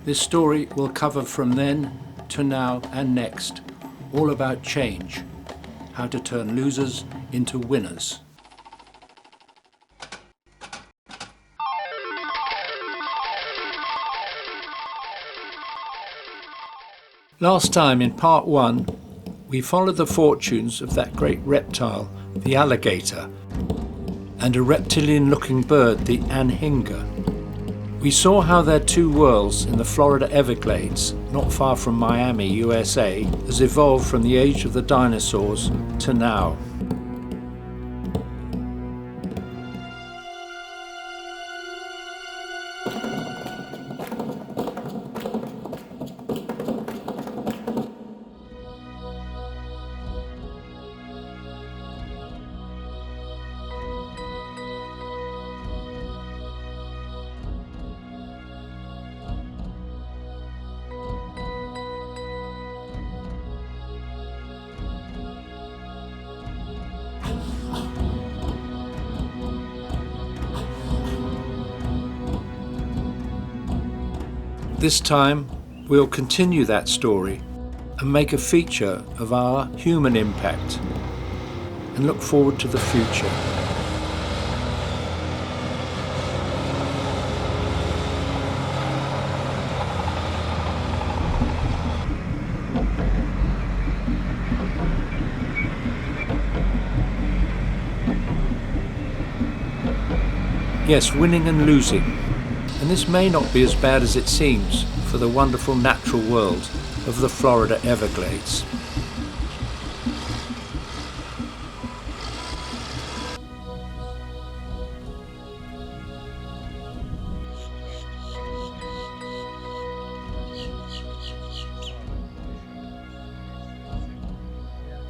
This story will cover from then to now and next, all about change, how to turn losers into winners. Last time in part 1, we followed the fortunes of that great reptile, the alligator, and a reptilian-looking bird, the anhinga. We saw how their two worlds in the Florida Everglades, not far from Miami, USA, has evolved from the age of the dinosaurs to now. This time, we'll continue that story and make a feature of our human impact and look forward to the future. Yes, winning and losing. And this may not be as bad as it seems for the wonderful natural world of the Florida Everglades.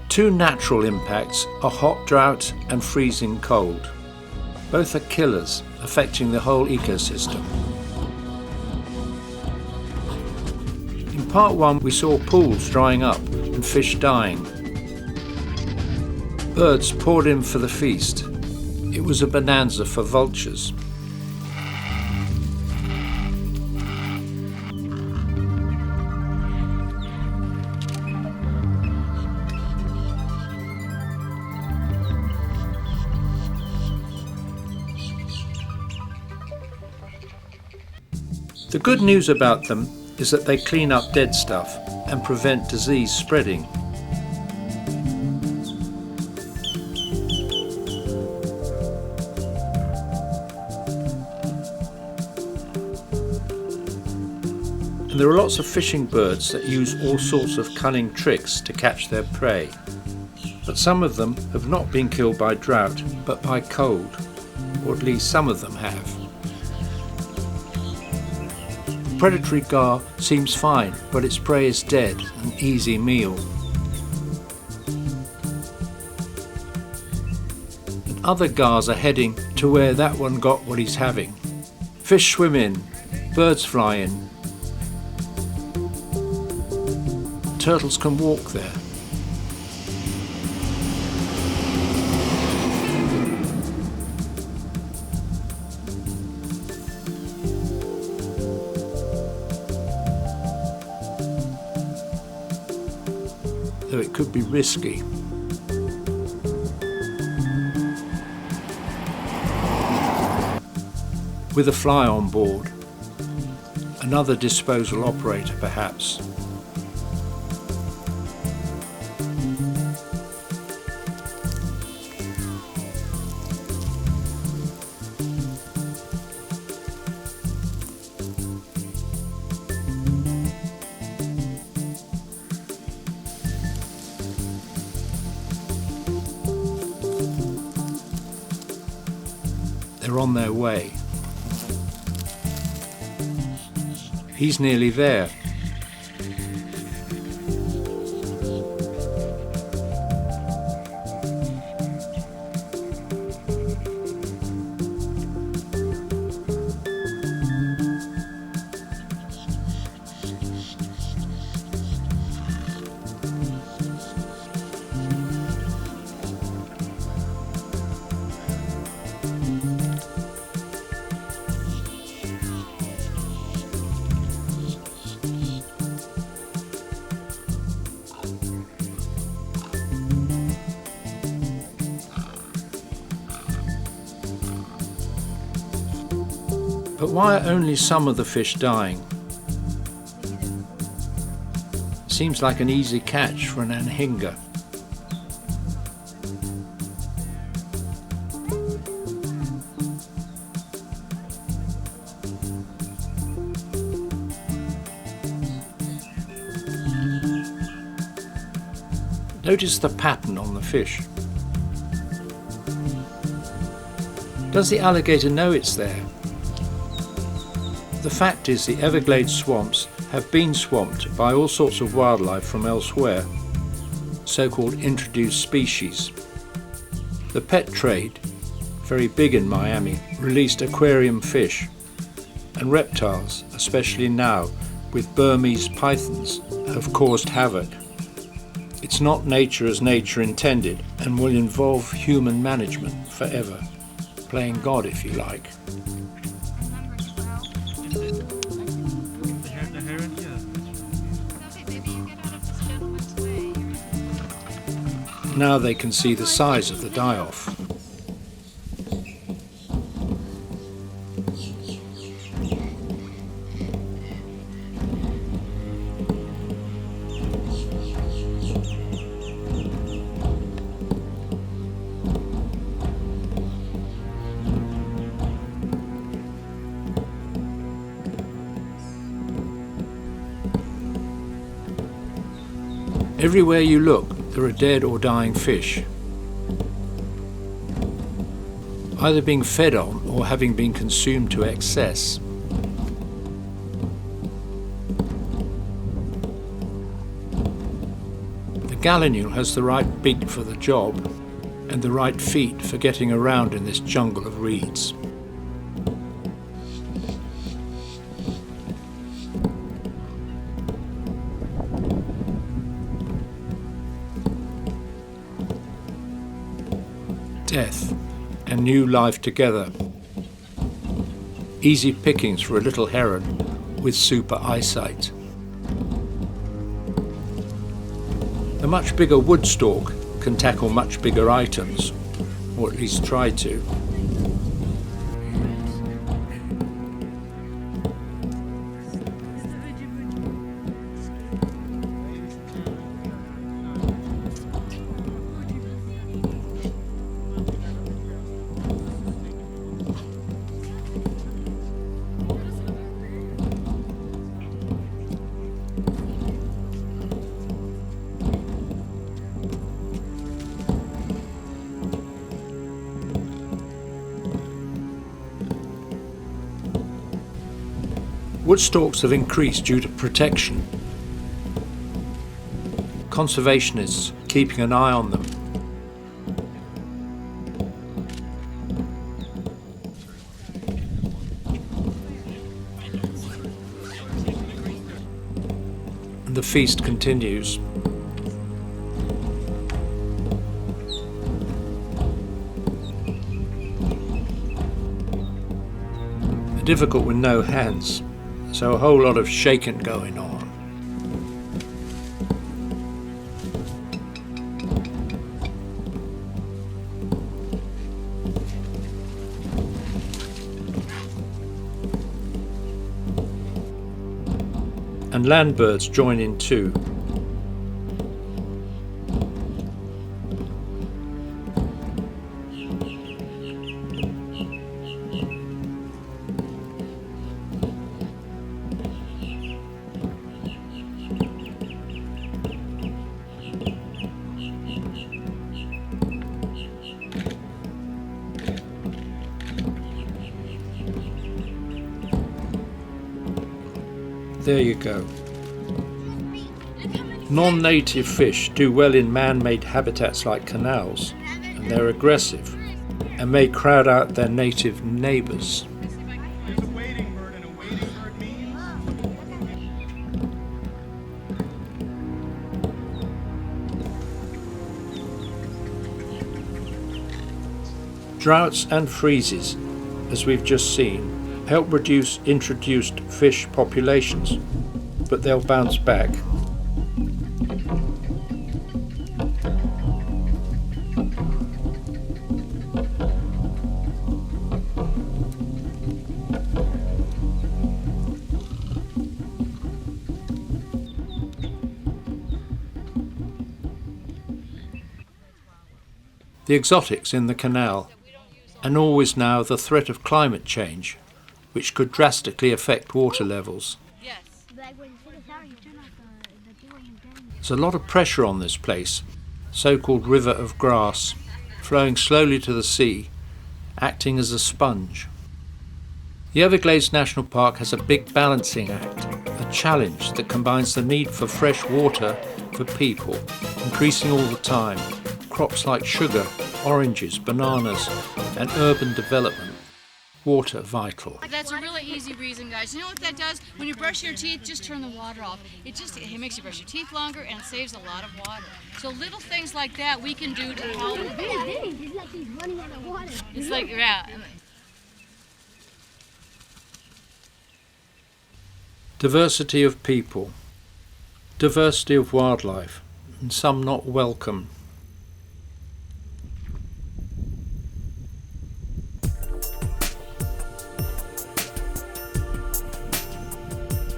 Two natural impacts are hot drought and freezing cold. Both are killers, affecting the whole ecosystem. In part 1, we saw pools drying up and fish dying. Birds poured in for the feast. It was a bonanza for vultures. The good news about them is that they clean up dead stuff and prevent disease spreading. And there are lots of fishing birds that use all sorts of cunning tricks to catch their prey. But some of them have not been killed by drought, but by cold, or at least some of them have. Predatory gar seems fine, but its prey is dead, an easy meal. And other gars are heading to where that one got what he's having. Fish swim in, birds fly in. Turtles can walk there. Though it could be risky. With a fly on board, another disposal operator perhaps. They're on their way. He's nearly there. But why are only some of the fish dying? Seems like an easy catch for an anhinga. Notice the pattern on the fish. Does the alligator know it's there? The fact is the Everglades swamps have been swamped by all sorts of wildlife from elsewhere, so-called introduced species. The pet trade, very big in Miami, released aquarium fish, and reptiles, especially now with Burmese pythons, have caused havoc. It's not nature as nature intended and will involve human management forever. Playing God, if you like. Now they can see the size of the die-off. Everywhere you look, there are dead or dying fish, either being fed on or having been consumed to excess. The gallinule has the right beak for the job and the right feet for getting around in this jungle of reeds. Death and new life together. Easy pickings for a little heron with super eyesight. The much bigger woodstock can tackle much bigger items, or at least try to. Woodstocks have increased due to protection. Conservationists keeping an eye on them. And the feast continues. They're difficult with no hands. So a whole lot of shaking going on. And land birds join in too. There you go. Non-native fish do well in man-made habitats like canals, and they're aggressive and may crowd out their native neighbours. Droughts and freezes, as we've just seen, help reduce introduced fish populations, but they'll bounce back. the exotics in the canal, and always now the threat of climate change, which could drastically affect water levels. There's a lot of pressure on this place, so-called river of grass, flowing slowly to the sea, acting as a sponge. The Everglades National Park has a big balancing act, a challenge that combines the need for fresh water for people, increasing all the time, crops like sugar, oranges, bananas, and urban development. Water vital. That's a really easy reason, guys. You know what that does? When you brush your teeth, just turn the water off. It makes you brush your teeth longer and it saves a lot of water. So little things like that we can do to help. It's like he's running out of water. It's like, yeah. Diversity of people, diversity of wildlife, and some not welcome.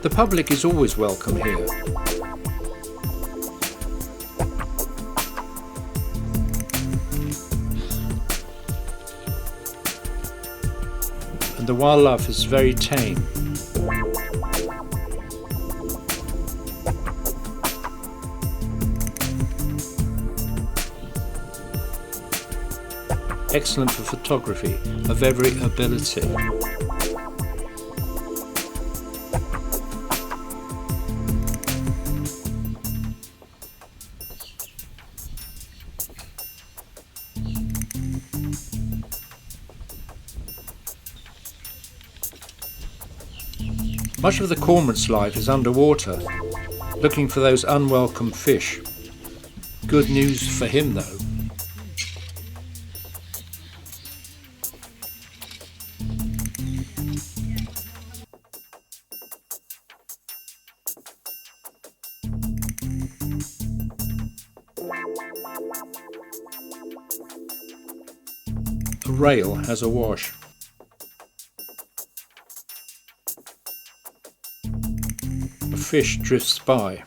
The public is always welcome here. And the wildlife is very tame. Excellent for photography of every ability. Much of the cormorant's life is underwater, looking for those unwelcome fish. Good news for him though. The rail has a wash. A fish drifts by.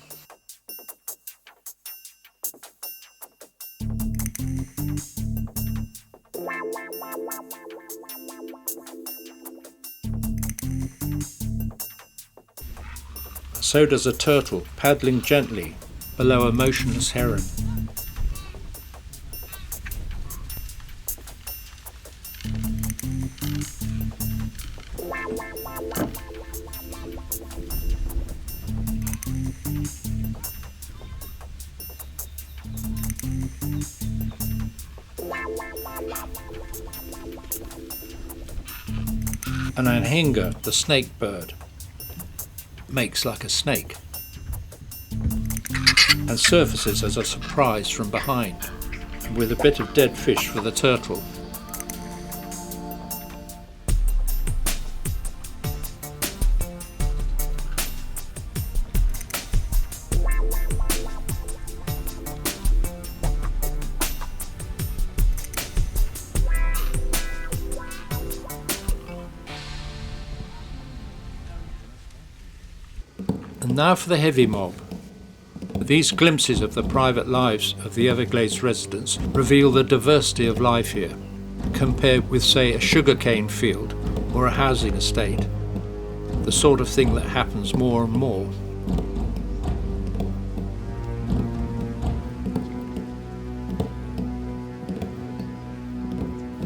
So does a turtle paddling gently below a motionless heron. An anhinga, the snake bird, makes like a snake and surfaces as a surprise from behind, with a bit of dead fish for the turtle. And now for the heavy mob. These glimpses of the private lives of the Everglades residents reveal the diversity of life here, compared with, say, a sugarcane field or a housing estate, the sort of thing that happens more and more.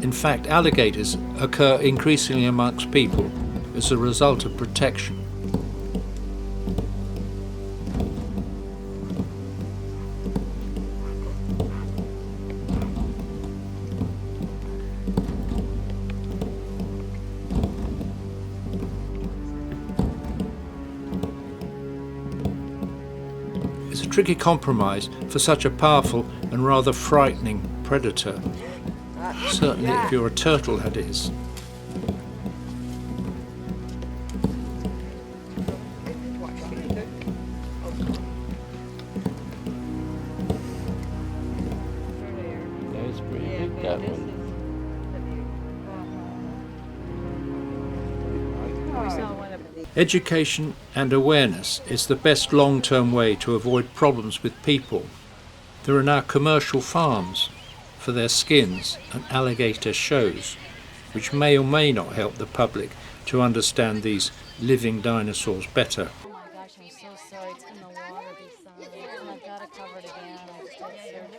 In fact, alligators occur increasingly amongst people as a result of protection. It's a tricky compromise for such a powerful and rather frightening predator. Certainly if you're a turtle, that is. That's pretty big, that one. Education and awareness is the best long-term way to avoid problems with people. There are now commercial farms, for their skins and alligator shows, which may or may not help the public to understand these living dinosaurs better. Oh my gosh, I'm so sorry. It's in the water beside it. And I've got to cover it again. I just had surgery on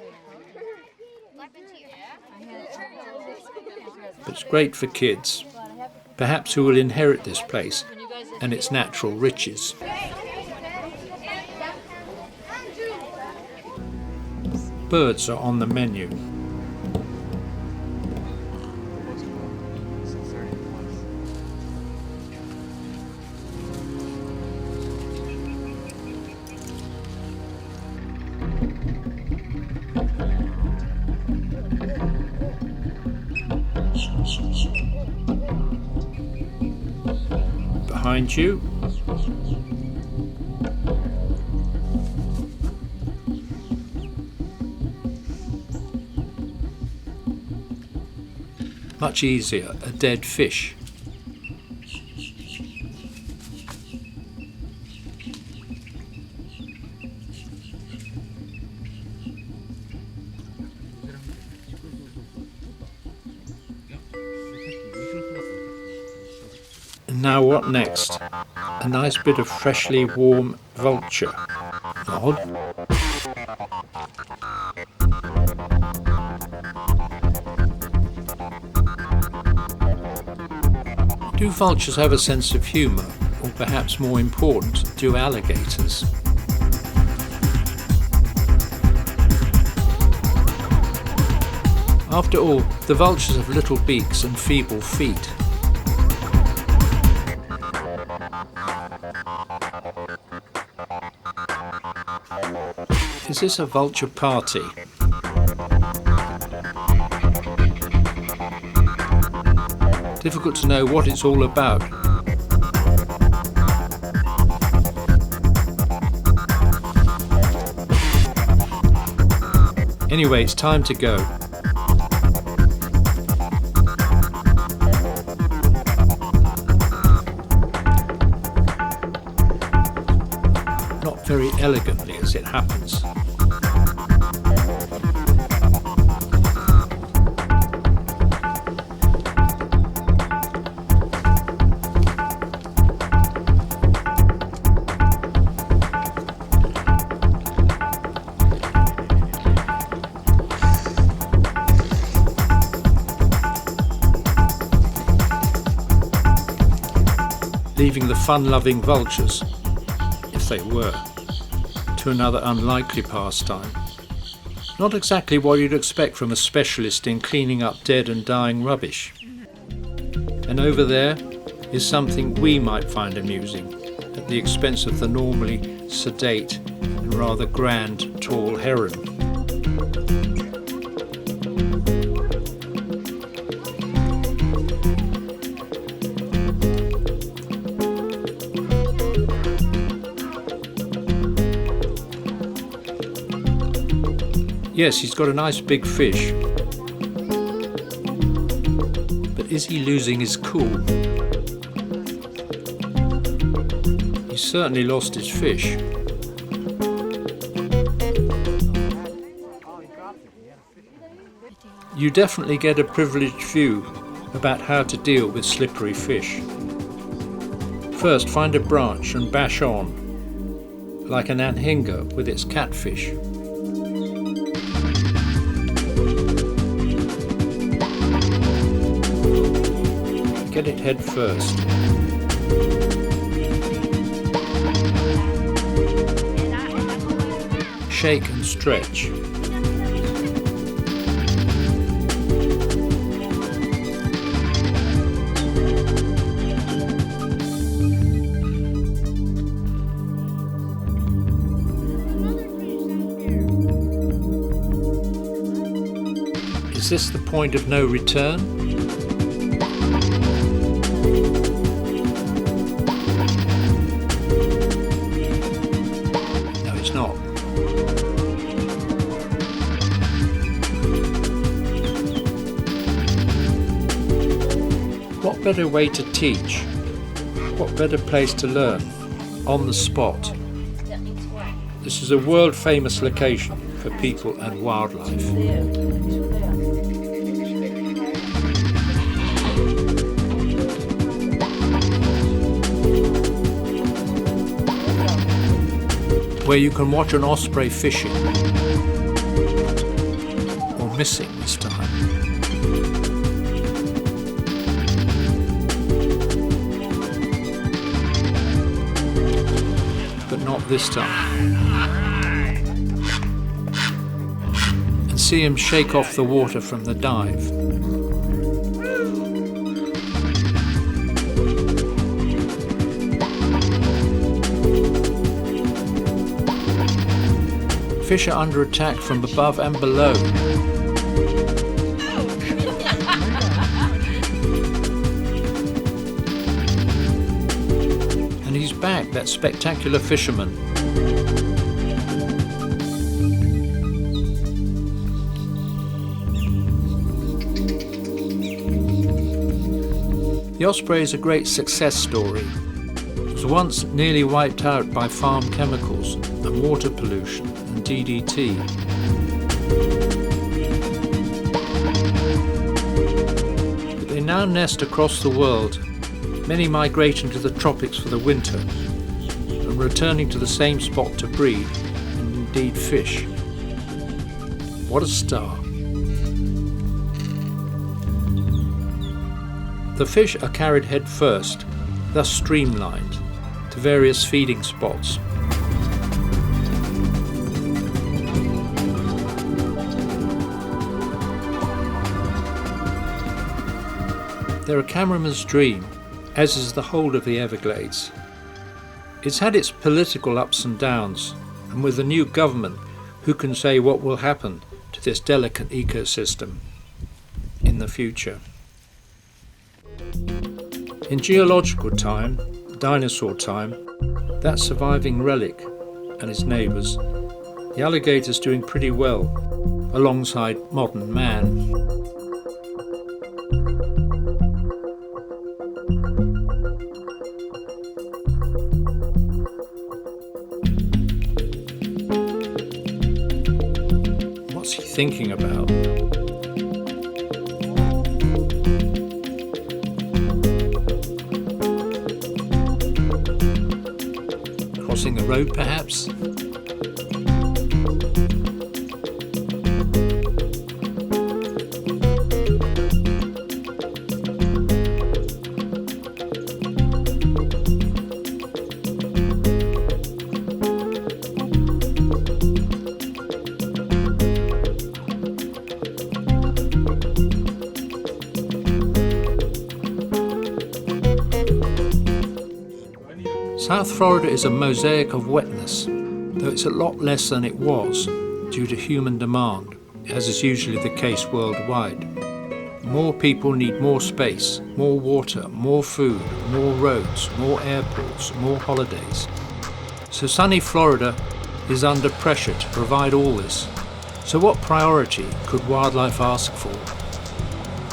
it. But it's great for kids, perhaps who will inherit this place and its natural riches. Birds are on the menu. Behind you, much easier, a dead fish. And now what next? A nice bit of freshly warm vulture. Odd. Do vultures have a sense of humour, or perhaps more important, do alligators? After all, the vultures have little beaks and feeble feet. Is this a vulture party? Difficult to know what it's all about. Anyway, it's time to go. Not very elegantly, as it happens. Leaving the fun-loving vultures, if they were, to another unlikely pastime. Not exactly what you'd expect from a specialist in cleaning up dead and dying rubbish. And over there is something we might find amusing, at the expense of the normally sedate and rather grand tall heron. Yes, he's got a nice big fish. But is he losing his cool? He's certainly lost his fish. You definitely get a privileged view about how to deal with slippery fish. First, find a branch and bash on, like an anhinga with its catfish. Get it head first. Shake and stretch. Is this the point of no return? Not. What better way to teach? What better place to learn? On the spot. This is a world-famous location for people and wildlife. where you can watch an osprey fishing, or missing this time. But not this time. And see him shake off the water from the dive. Fish are under attack from above and below. And he's back, that spectacular fisherman. The osprey is a great success story. It was once nearly wiped out by farm chemicals and water pollution and DDT. But they now nest across the world, many migrating to the tropics for the winter and returning to the same spot to breed and indeed fish. What a star! The fish are carried head first, thus streamlined, to various feeding spots. They're a cameraman's dream, as is the whole of the Everglades. It's had its political ups and downs, and with the new government, who can say what will happen to this delicate ecosystem in the future. In geological time, dinosaur time, that surviving relic and its neighbours, the alligator's doing pretty well alongside modern man. What's he thinking about? Crossing the road, perhaps? South Florida is a mosaic of wetness, though it's a lot less than it was due to human demand, as is usually the case worldwide. More people need more space, more water, more food, more roads, more airports, more holidays. So sunny Florida is under pressure to provide all this. So what priority could wildlife ask for?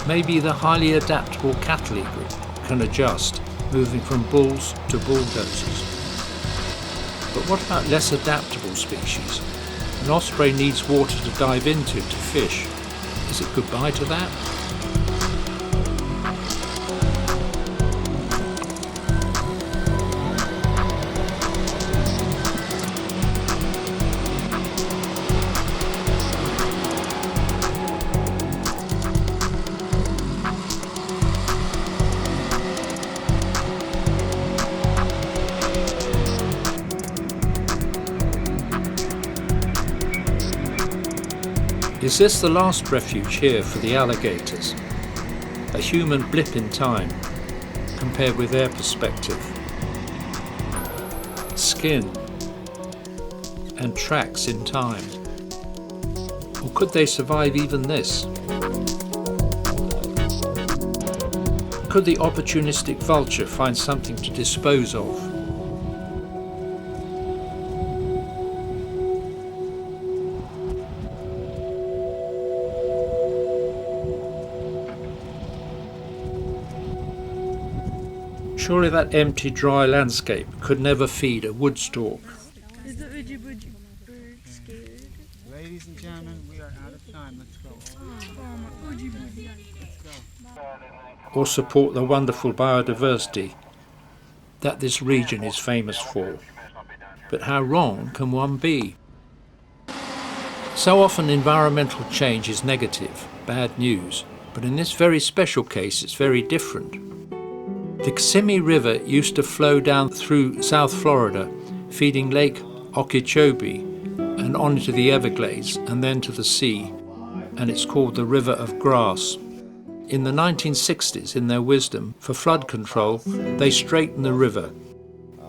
Maybe the highly adaptable cattle eagle can adjust, moving from bulls to bulldozers. But what about less adaptable species? An osprey needs water to dive into to fish. Is it goodbye to that? Is this the last refuge here for the alligators? A human blip in time, compared with their perspective. Skin and tracks in time. Or could they survive even this? Could the opportunistic vulture find something to dispose of? Surely that empty, dry landscape could never feed a woodstock. Is the Oogie Boogie bird scared? Ladies and gentlemen, we are out of time. Let's go. Oh, my Oogie Boogie. Let's go. Or support the wonderful biodiversity that this region is famous for. But how wrong can one be? So often environmental change is negative, bad news, but in this very special case it's very different. The Kissimmee River used to flow down through South Florida, feeding Lake Okeechobee and on to the Everglades and then to the sea, and it's called the River of Grass. In the 1960s, in their wisdom, for flood control, they straightened the river,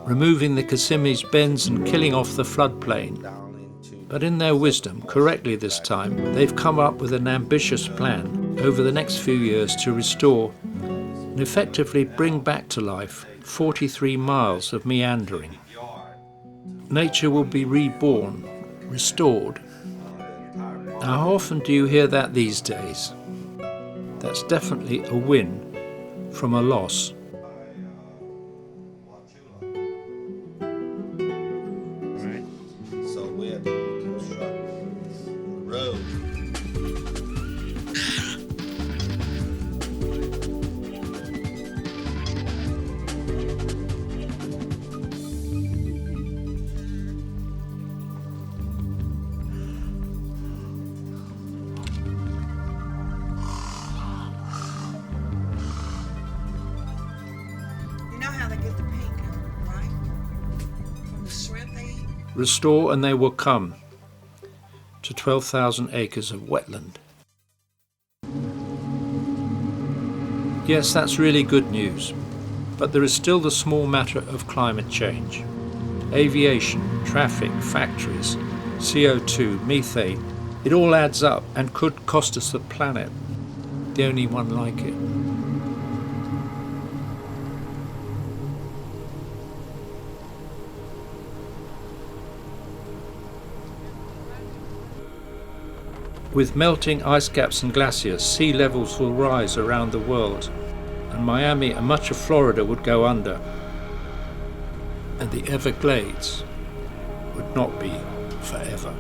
removing the Kissimmee's bends and killing off the floodplain. But in their wisdom, correctly this time, they've come up with an ambitious plan over the next few years to restore and effectively bring back to life 43 miles of meandering. Nature will be reborn, restored. Now, how often do you hear that these days? That's definitely a win from a loss. So we have to construct the road. You know how they get the pink, right? From the shrimp they eat? Restore and they will come to 12,000 acres of wetland. Yes, that's really good news, but there is still the small matter of climate change. Aviation, traffic, factories, CO2, methane, it all adds up and could cost us the planet, the only one like it. With melting ice caps and glaciers, sea levels will rise around the world, and Miami and much of Florida would go under, and the Everglades would not be forever.